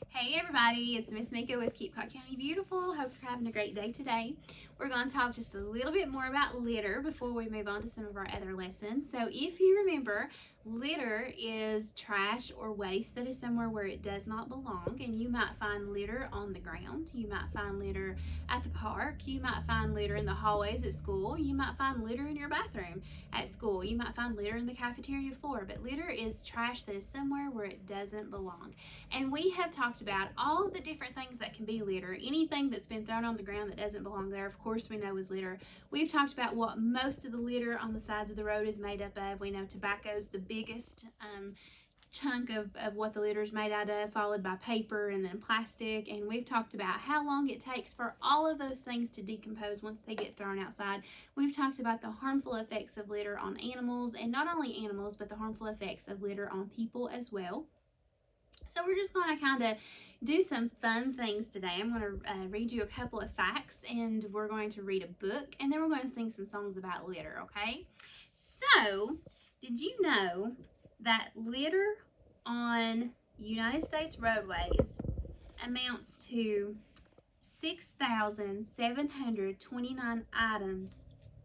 Hey everybody, it's Miss Mika with Keep Cott County Beautiful. Hope you're having a great day today. We're going to talk just a little bit more about litter before we move on to some of our other lessons. So if you remember, litter is trash or waste that is somewhere where it does not belong, and you might find litter on the ground, you might find litter at the park, you might find litter in the hallways at school, you might find litter in your bathroom at school, you might find litter in the cafeteria floor, but litter is trash that is somewhere where it doesn't belong. And we have talked about all the different things that can be litter. Anything that's been thrown on the ground that doesn't belong there, of course, we know is litter. We've talked about what most of the litter on the sides of the road is made up of. We know tobacco's the biggest chunk of what the litter is made out of, followed by paper and then plastic. And we've talked about how long it takes for all of those things to decompose once they get thrown outside. We've talked about the harmful effects of litter on animals, and not only animals, but the harmful effects of litter on people as well. So we're just going to kind of do some fun things today. I'm going to read you a couple of facts, and we're going to read a book, and then we're going to sing some songs about litter, okay? So, did you know that litter on United States roadways amounts to 6,729 items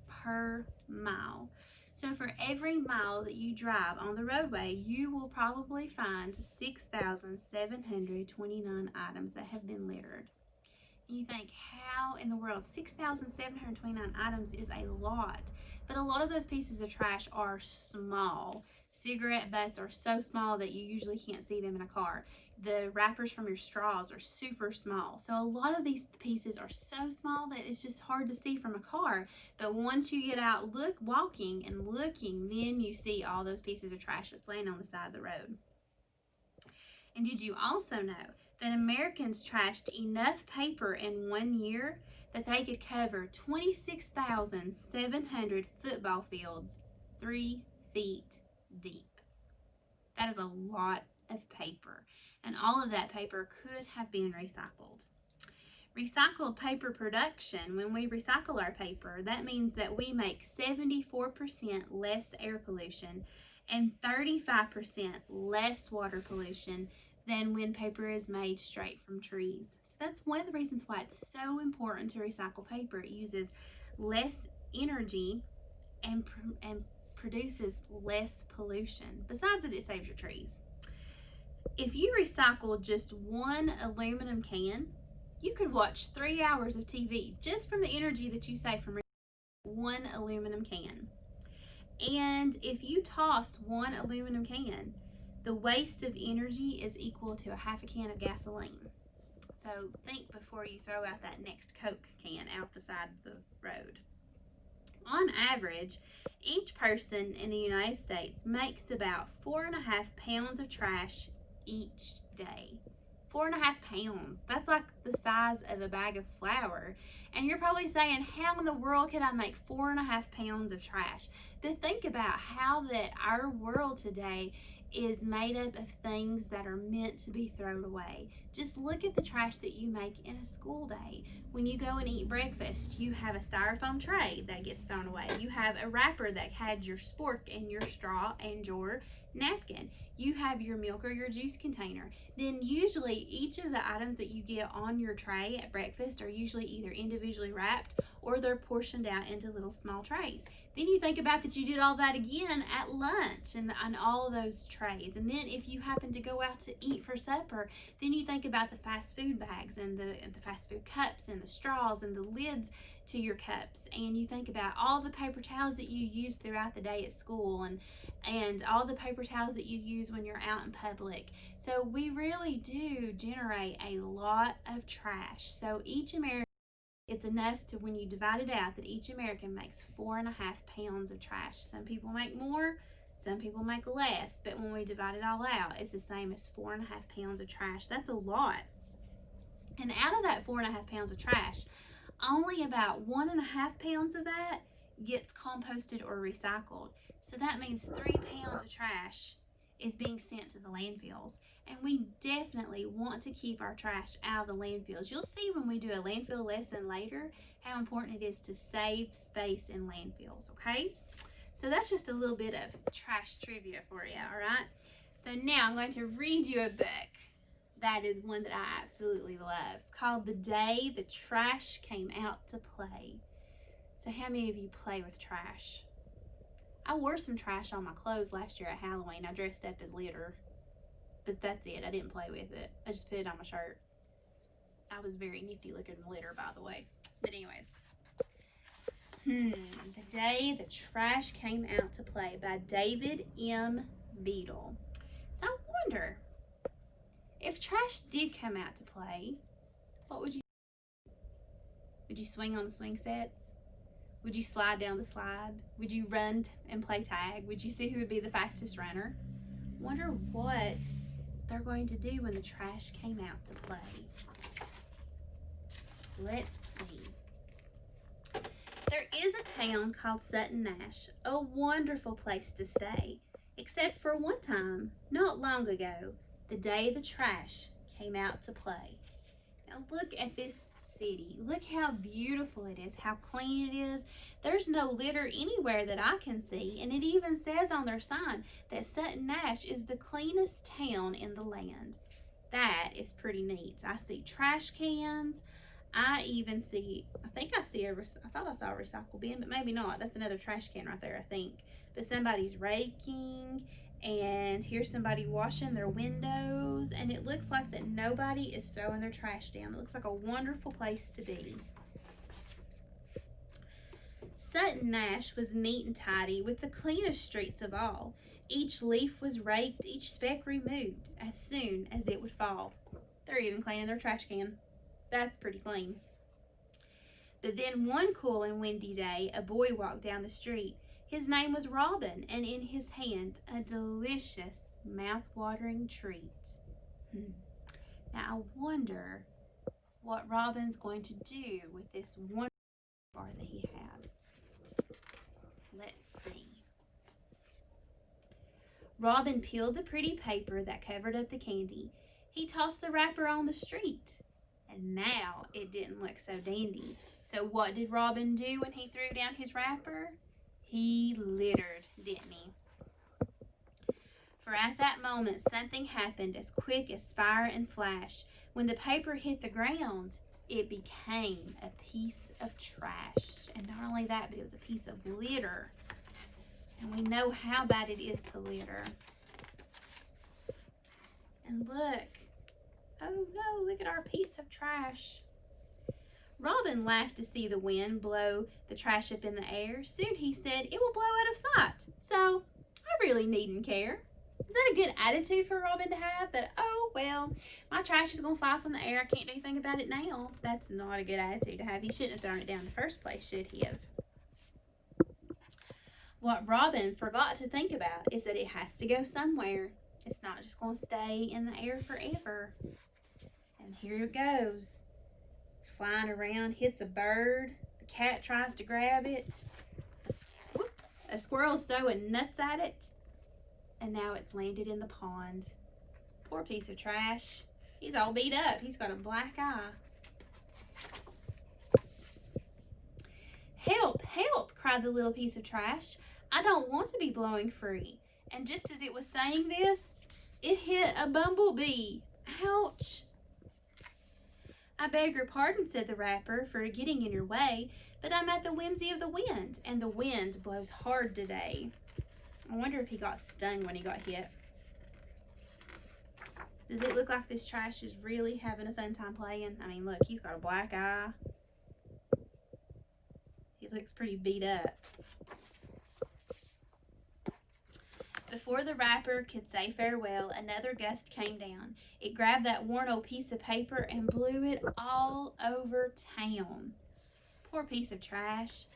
per mile? So for every mile that you drive on the roadway, you will probably find 6,729 items that have been littered. And you think, how in the world? 6,729 items is a lot. But a lot of those pieces of trash are small. Cigarette butts are so small that you usually can't see them in a car. The wrappers from your straws are super small. So a lot of these pieces are so small that it's just hard to see from a car. But once you get out walking and looking, then you see all those pieces of trash that's laying on the side of the road. And did you also know that Americans trashed enough paper in 1 year that they could cover 26,700 football fields 3 feet deep? That is a lot of paper, and all of that paper could have been recycled. Recycled paper production, when we recycle our paper, that means that we make 74% less air pollution and 35% less water pollution than when paper is made straight from trees. So that's one of the reasons why it's so important to recycle paper. It uses less energy and produces less pollution. Besides that, it saves your trees. If you recycle just one aluminum can, you could watch 3 hours of TV just from the energy that you save from one aluminum can. And if you toss one aluminum can, the waste of energy is equal to a half a can of gasoline. So think before you throw out that next Coke can out the side of the road. On average, each person in the United States makes about 4.5 pounds of trash each day. 4.5 pounds. That's like the size of a bag of flour. And you're probably saying, how in the world could I make 4.5 pounds of trash? But think about how that our world today is made up of things that are meant to be thrown away. Just look at the trash that you make in a school day. When you go and eat breakfast, you have a styrofoam tray that gets thrown away. You have a wrapper that had your spork and your straw and your napkin. You have your milk or your juice container. Then usually each of the items that you get on your tray at breakfast are usually either individually wrapped or they're portioned out into little small trays. Then you think about that you did all that again at lunch and all of those trays. And then if you happen to go out to eat for supper, then you think about the fast food bags and the fast food cups and the straws and the lids to your cups. And you think about all the paper towels that you use throughout the day at school and all the paper towels that you use when you're out in public. So we really do generate a lot of trash. So each American, it's enough to, when you divide it out, that each American makes 4.5 pounds of trash. Some people make more, some people make less, but when we divide it all out, it's the same as 4.5 pounds of trash. That's a lot. And out of that 4.5 pounds of trash, only about 1.5 pounds of that gets composted or recycled. So that means 3 pounds of trash is being sent to the landfills. And we definitely want to keep our trash out of the landfills. You'll see when we do a landfill lesson later how important it is to save space in landfills, okay? So that's just a little bit of trash trivia for you, all right? So now I'm going to read you a book. That is one that I absolutely love. It's called The Day the Trash Came Out to Play. So how many of you play with trash? I wore some trash on my clothes last year at Halloween. I dressed up as litter. But that's it. I didn't play with it. I just put it on my shirt. I was very nifty looking litter, by the way. But anyways. The Day the Trash Came Out to Play by David M. Beadle. So I wonder, if trash did come out to play, what would you do? Would you swing on the swing sets? Would you slide down the slide? Would you run and play tag? Would you see who would be the fastest runner? Wonder what they're going to do when the trash came out to play. Let's see. There is a town called Sutton Nash, a wonderful place to stay, except for one time, not long ago, the day the trash came out to play. Now look at this city. Look how beautiful it is, how clean it is. There's no litter anywhere that I can see, and it even says on their sign that Sutton Nash is the cleanest town in the land. That is pretty neat. I see trash cans. I even see, I thought I saw a recycle bin, but maybe not. That's another trash can right there, I think. But somebody's raking, and here's somebody washing their windows, and it looks like that nobody is throwing their trash down. It looks like a wonderful place to be. Sutton Nash was neat and tidy, with the cleanest streets of all. Each leaf was raked, each speck removed, as soon as it would fall. They're even cleaning their trash can. That's pretty clean. But then one cool and windy day, a boy walked down the street. His name was Robin, and in his hand, a delicious, mouth-watering treat. Now, I wonder what Robin's going to do with this wonderful bar that he has. Let's see. Robin peeled the pretty paper that covered up the candy. He tossed the wrapper on the street. And now it didn't look so dandy. So what did Robin do when he threw down his wrapper? He littered, didn't he? For at that moment, something happened as quick as fire and flash. When the paper hit the ground, it became a piece of trash. And not only that, but it was a piece of litter. And we know how bad it is to litter. And look. Oh no, look at our piece of trash. Robin laughed to see the wind blow the trash up in the air. Soon he said, it will blow out of sight. So I really needn't care. Is that a good attitude for Robin to have? That, oh, well, my trash is going to fly from the air. I can't do anything about it now. That's not a good attitude to have. He shouldn't have thrown it down in the first place, should he have? What Robin forgot to think about is that it has to go somewhere. It's not just going to stay in the air forever. And here it goes. It's flying around, hits a bird. The cat tries to grab it. A squirrel's throwing nuts at it. And now it's landed in the pond. Poor piece of trash. He's all beat up. He's got a black eye. Help, help, cried the little piece of trash. I don't want to be blowing free. And just as it was saying this, it hit a bumblebee. Ouch. I beg your pardon, said the wrapper, for getting in your way, but I'm at the whimsy of the wind, and the wind blows hard today. I wonder if he got stung when he got hit. Does it look like this trash is really having a fun time playing? I mean, look, he's got a black eye. He looks pretty beat up. Before the wrapper could say farewell, another gust came down. It grabbed that worn old piece of paper and blew it all over town. Poor piece of trash.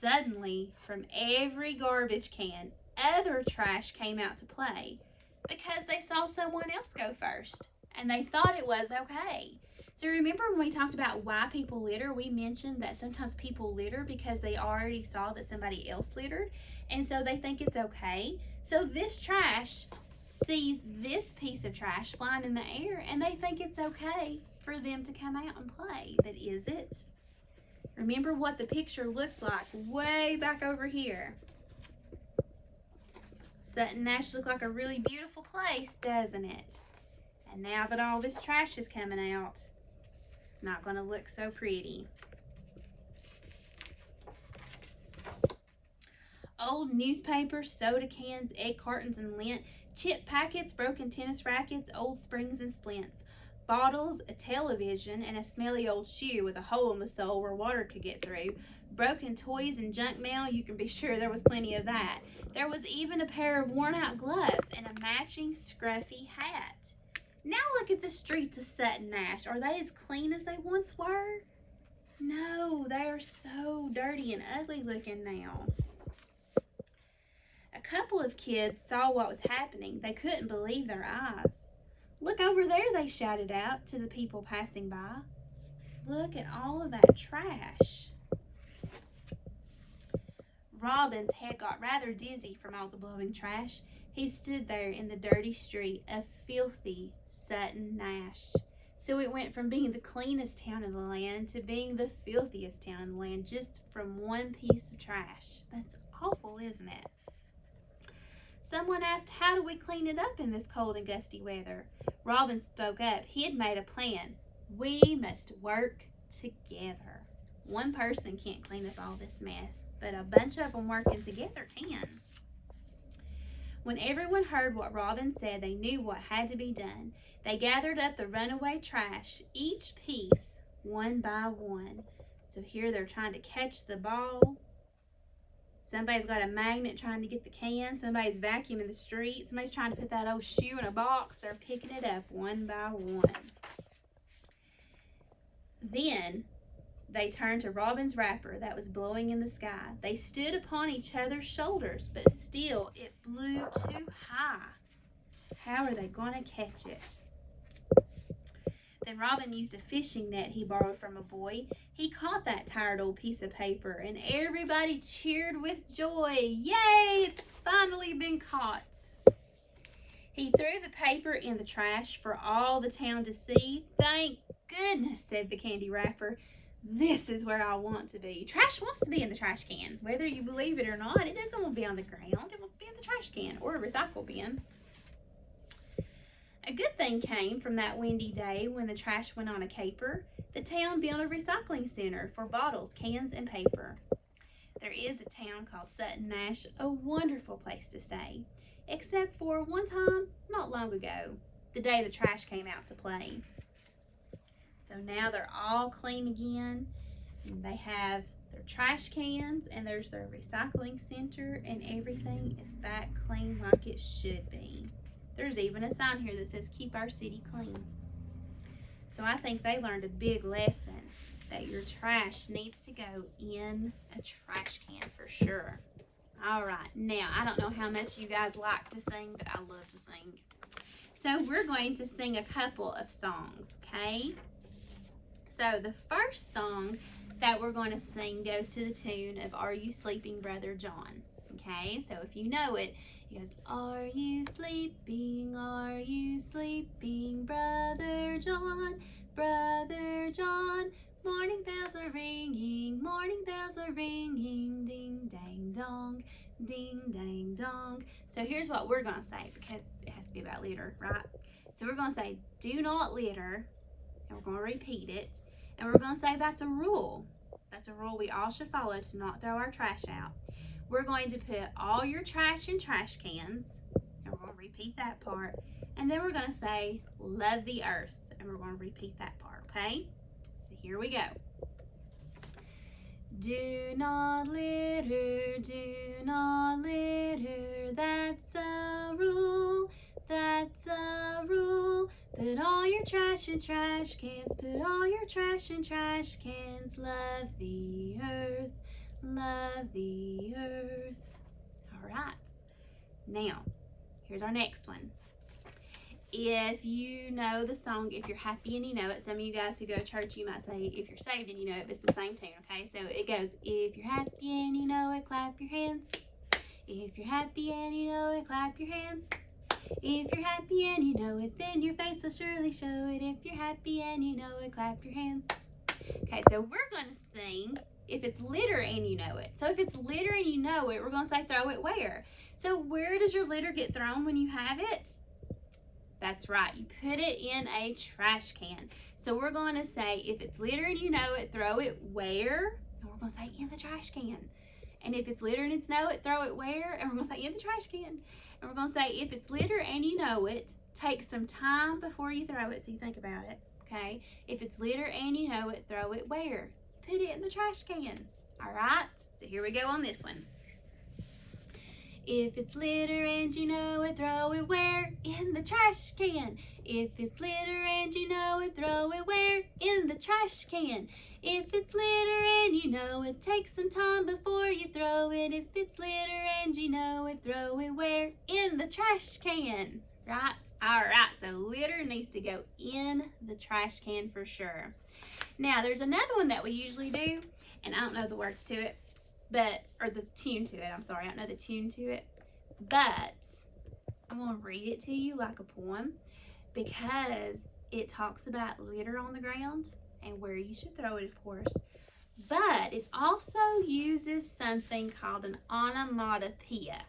Suddenly, from every garbage can, other trash came out to play because they saw someone else go first and they thought it was okay. So remember when we talked about why people litter, we mentioned that sometimes people litter because they already saw that somebody else littered, and so they think it's okay. So this trash sees this piece of trash flying in the air, and they think it's okay for them to come out and play. But is it? Remember what the picture looked like way back over here. Sutton Nash looked like a really beautiful place, doesn't it? And now that all this trash is coming out, it's not going to look so pretty. Old newspapers, soda cans, egg cartons and lint, chip packets, broken tennis rackets, old springs and splints, bottles, a television, and a smelly old shoe with a hole in the sole where water could get through, broken toys and junk mail. You can be sure there was plenty of that. There was even a pair of worn out gloves and a matching scruffy hat. Now look at the streets of Sutton Nash. Are they as clean as they once were? No, they are so dirty and ugly looking now. A couple of kids saw what was happening. They couldn't believe their eyes. Look over there, they shouted out to the people passing by. Look at all of that trash. Robin's head got rather dizzy from all the blowing trash. He stood there in the dirty street of filthy Sutton Nash. So it went from being the cleanest town in the land to being the filthiest town in the land just from one piece of trash. That's awful, isn't it? Someone asked, how do we clean it up in this cold and gusty weather? Robin spoke up. He had made a plan. We must work together. One person can't clean up all this mess, but a bunch of them working together can. When everyone heard what Robin said, they knew what had to be done. They gathered up the runaway trash, each piece, one by one. So here they're trying to catch the ball. Somebody's got a magnet trying to get the can. Somebody's vacuuming the street. Somebody's trying to put that old shoe in a box. They're picking it up one by one. Then they turned to Robin's wrapper that was blowing in the sky. They stood upon each other's shoulders, but still it blew too high. How are they going to catch it? Then Robin used a fishing net he borrowed from a boy. He caught that tired old piece of paper, and everybody cheered with joy. Yay, it's finally been caught. He threw the paper in the trash for all the town to see. Thank goodness, said the candy wrapper. This is where I want to be. Trash wants to be in the trash can. Whether you believe it or not, it doesn't want to be on the ground. It wants to be in the trash can or a recycle bin. A good thing came from that windy day when the trash went on a caper. The town built a recycling center for bottles, cans, and paper. There is a town called Sutton Nash, a wonderful place to stay. Except for one time, not long ago, the day the trash came out to play. So now they're all clean again. They have their trash cans and there's their recycling center and everything is back clean like it should be. There's even a sign here that says, keep our city clean. So I think they learned a big lesson that your trash needs to go in a trash can for sure. All right, now I don't know how much you guys like to sing, but I love to sing. So we're going to sing a couple of songs, okay? So the first song that we're going to sing goes to the tune of Are You Sleeping, Brother John? Okay, so if you know it, it goes, are you sleeping, Brother John, Brother John? Morning bells are ringing, ding, dang, dong, ding, dang, dong. So here's what we're going to say, because it has to be about litter, right? So we're going to say, do not litter, and we're going to repeat it, and we're going to say that's a rule. That's a rule we all should follow to not throw our trash out. We're going to put all your trash in trash cans, and we're going to repeat that part, and then we're going to say, love the earth, and we're going to repeat that part, okay? So here we go. Do not litter, that's a rule, that's a rule. Put all your trash in trash cans, put all your trash in trash cans. Love the earth, love the earth. All right, now here's our next one. If you know the song, if you're happy and you know it, some of you guys who go to church, you might say if you're saved and you know it, but it's the same tune, okay? So it goes, if you're happy and you know it, clap your hands. If you're happy and you know it, clap your hands. If you're happy and you know it, then your face will surely show it. If you're happy and you know it, clap your hands. Okay, so we're going to sing if it's litter and you know it. So if it's litter and you know it, we're going to say throw it where? So where does your litter get thrown when you have it? That's right. You put it in a trash can. So we're going to say, if it's litter and you know it, throw it where? And we're going to say in the trash can. And if it's litter and it's know it, throw it where? And we're going to say in the trash can. And we're going to say, if it's litter and you know it, take some time before you throw it. So you think about it. Okay. If it's litter and you know it, throw it where? Put it in the trash can. All right. So here we go on this one. If it's litter and you know it, throw it where? In the trash can. If it's litter and you know it, throw it where? In the trash can. If it's litter and you know it, take some time before you throw it. If it's litter and you know it, throw it where? In the trash can. Right? All right, so litter needs to go in the trash can for sure. Now, there's another one that we usually do, and I don't know the words to it, or the tune to it, I'm sorry, I don't know the tune to it, but I'm going to read it to you like a poem because it talks about litter on the ground and where you should throw it, of course, but it also uses something called an onomatopoeia,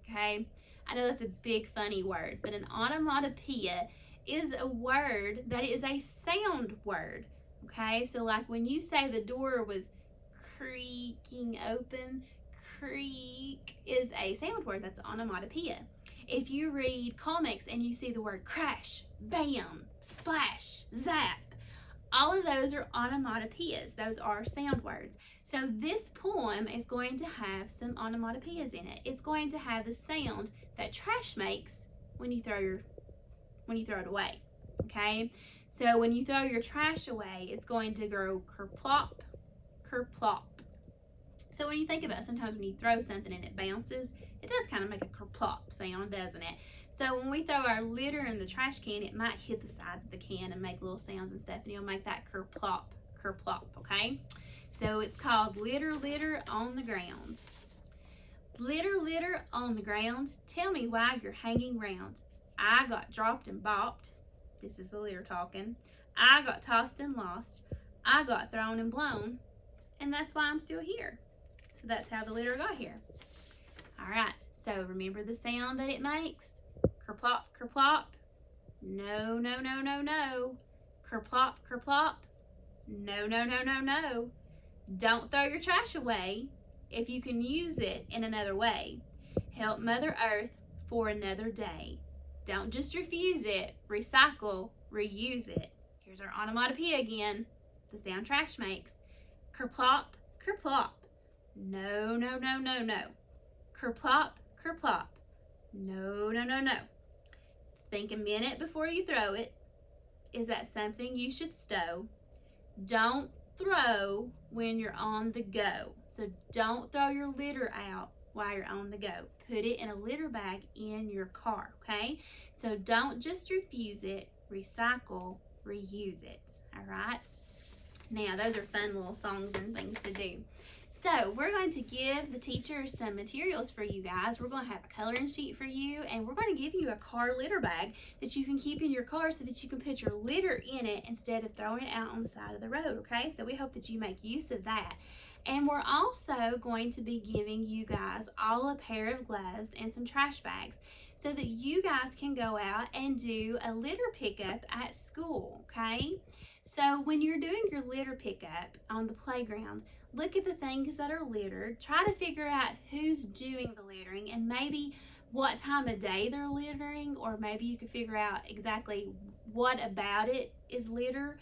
okay? I know that's a big funny word, but an onomatopoeia is a word that is a sound word, okay? So like when you say the door was creaking open, creak is a sound word. That's an onomatopoeia. If you read comics and you see the word crash, bam, splash, zap, all of those are onomatopoeias. Those are sound words. So this poem is going to have some onomatopoeias in it. It's going to have the sound that trash makes when you throw it away. Okay? So when you throw your trash away, it's going to go kerplop, kerplop. So when you think about it, sometimes when you throw something and it bounces, it does kind of make a kerplop sound, doesn't it? So when we throw our litter in the trash can, it might hit the sides of the can and make little sounds and stuff, and it'll make that kerplop, kerplop, okay? So it's called litter, litter on the ground. Litter, litter on the ground, tell me why you're hanging round. I got dropped and bopped. This is the litter talking. I got tossed and lost. I got thrown and blown. And that's why I'm still here. So that's how the litter got here. All right, so remember the sound that it makes? Kerplop, kerplop. No, no, no, no, no. Kerplop, kerplop. No, no, no, no, no. Don't throw your trash away if you can use it in another way. Help Mother Earth for another day. Don't just refuse it. Recycle, reuse it. Here's our onomatopoeia again. The sound trash makes. Kerplop, kerplop. No, no, no, no, no. Kerplop, kerplop. No, no, no, no. Think a minute before you throw it. Is that something you should stow? Don't throw when you're on the go. So don't throw your litter out while you're on the go. Put it in a litter bag in your car, okay? So don't just refuse it. Recycle, reuse it, all right? Now, those are fun little songs and things to do. So we're going to give the teachers some materials for you guys. We're going to have a coloring sheet for you, and we're going to give you a car litter bag that you can keep in your car so that you can put your litter in it instead of throwing it out on the side of the road, okay? So we hope that you make use of that. And we're also going to be giving you guys all a pair of gloves and some trash bags so that you guys can go out and do a litter pickup at school, okay? So when you're doing your litter pickup on the playground, look at the things that are littered. Try to figure out who's doing the littering and maybe what time of day they're littering, or maybe you could figure out exactly what about it is litter,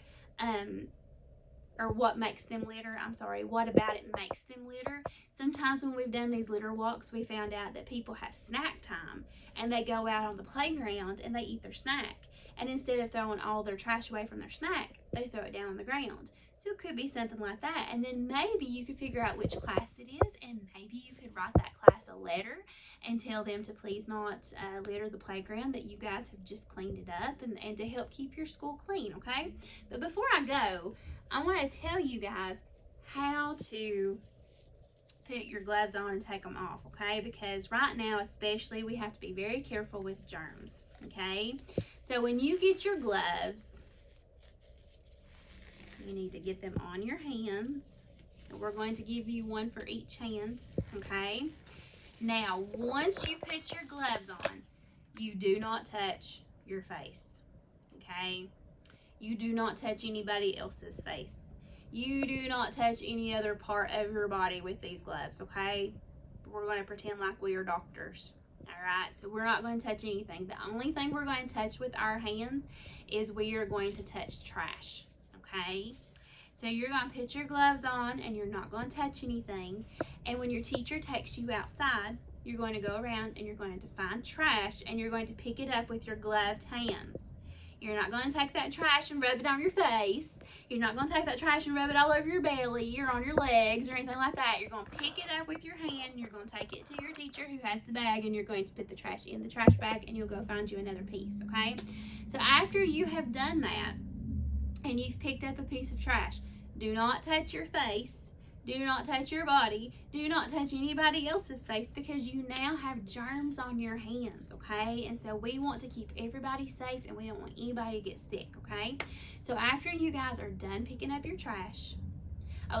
or what makes them litter. What about it makes them litter. Sometimes when we've done these litter walks, we found out that people have snack time and they go out on the playground and they eat their snack. And instead of throwing all their trash away from their snack, they throw it down on the ground. So it could be something like that. And then maybe you could figure out which class it is, and maybe you could write that class a letter and tell them to please not litter the playground, that you guys have just cleaned it up, and to help keep your school clean, okay? But before I go, I want to tell you guys how to put your gloves on and take them off, okay? Because right now especially, we have to be very careful with germs, okay? So when you get your gloves, you need to get them on your hands. And we're going to give you one for each hand, okay? Now, once you put your gloves on, you do not touch your face, okay? You do not touch anybody else's face. You do not touch any other part of your body with these gloves, okay? We're going to pretend like we are doctors, all right? So we're not going to touch anything. The only thing we're going to touch with our hands is we are going to touch trash, okay? So you're going to put your gloves on and you're not going to touch anything. And when your teacher takes you outside, you're going to go around and you're going to find trash and you're going to pick it up with your gloved hands. You're not going to take that trash and rub it on your face. You're not going to take that trash and rub it all over your belly or on your legs or anything like that. You're going to pick it up with your hand. You're going to take it to your teacher who has the bag, and you're going to put the trash in the trash bag, and you'll go find you another piece, okay? So after you have done that and you've picked up a piece of trash, do not touch your face. Do not touch your body. Do not touch anybody else's face, because you now have germs on your hands, okay? And so we want to keep everybody safe, and we don't want anybody to get sick, okay? So after you guys are done picking up your trash,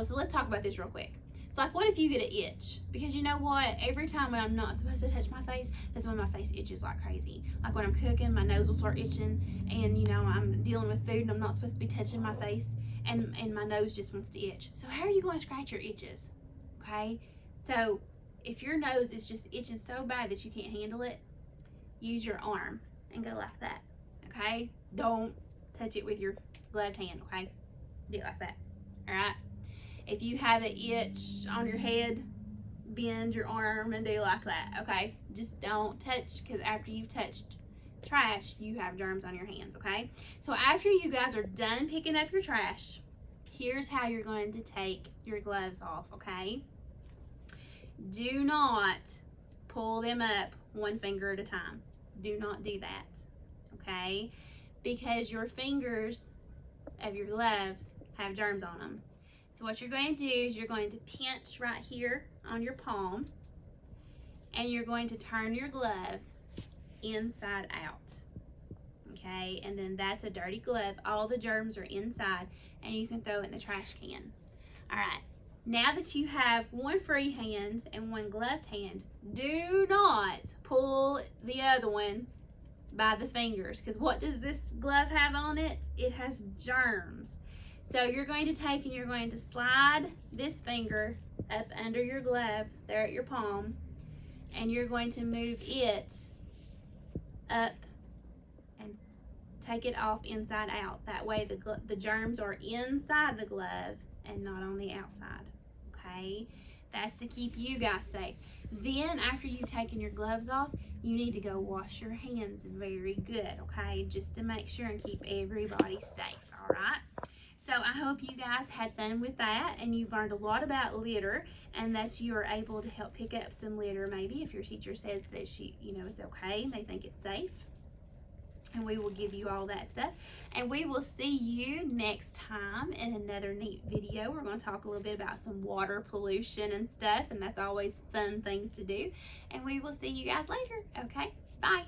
so let's talk about this real quick. So like, what if you get an itch? Because you know what? Every time when I'm not supposed to touch my face, that's when my face itches like crazy. Like when I'm cooking, my nose will start itching, and you know, I'm dealing with food and I'm not supposed to be touching my face. And my nose just wants to itch. So how are you going to scratch your itches? Okay? So if your nose is just itching so bad that you can't handle it, use your arm and go like that. Okay? Don't touch it with your gloved hand, okay? Do it like that. Alright? If you have an itch on your head, bend your arm and do like that, okay? Just don't touch, because after you've touched trash, you have germs on your hands, okay? So after you guys are done picking up your trash, here's how you're going to take your gloves off, okay? Do not pull them up one finger at a time. Do not do that, okay? Because your fingers of your gloves have germs on them. So what you're going to do is you're going to pinch right here on your palm, and you're going to turn your glove inside out, okay? And then that's a dirty glove. All the germs are inside, and you can throw it in the trash can. All right, now that you have one free hand and one gloved hand, do not pull the other one by the fingers, because what does this glove have on it? It has germs. So you're going to take and you're going to slide this finger up under your glove there at your palm, and you're going to move it up and take it off inside out. That way the germs are inside the glove and not on the outside, okay? That's to keep you guys safe. Then after you've taken your gloves off, you need to go wash your hands very good, okay? Just to make sure and keep everybody safe, all right? So I hope you guys had fun with that, and you've learned a lot about litter, and that you are able to help pick up some litter maybe if your teacher says that it's okay and they think it's safe. And we will give you all that stuff. And we will see you next time in another neat video. We're going to talk a little bit about some water pollution and stuff, and that's always fun things to do. And we will see you guys later. Okay, bye.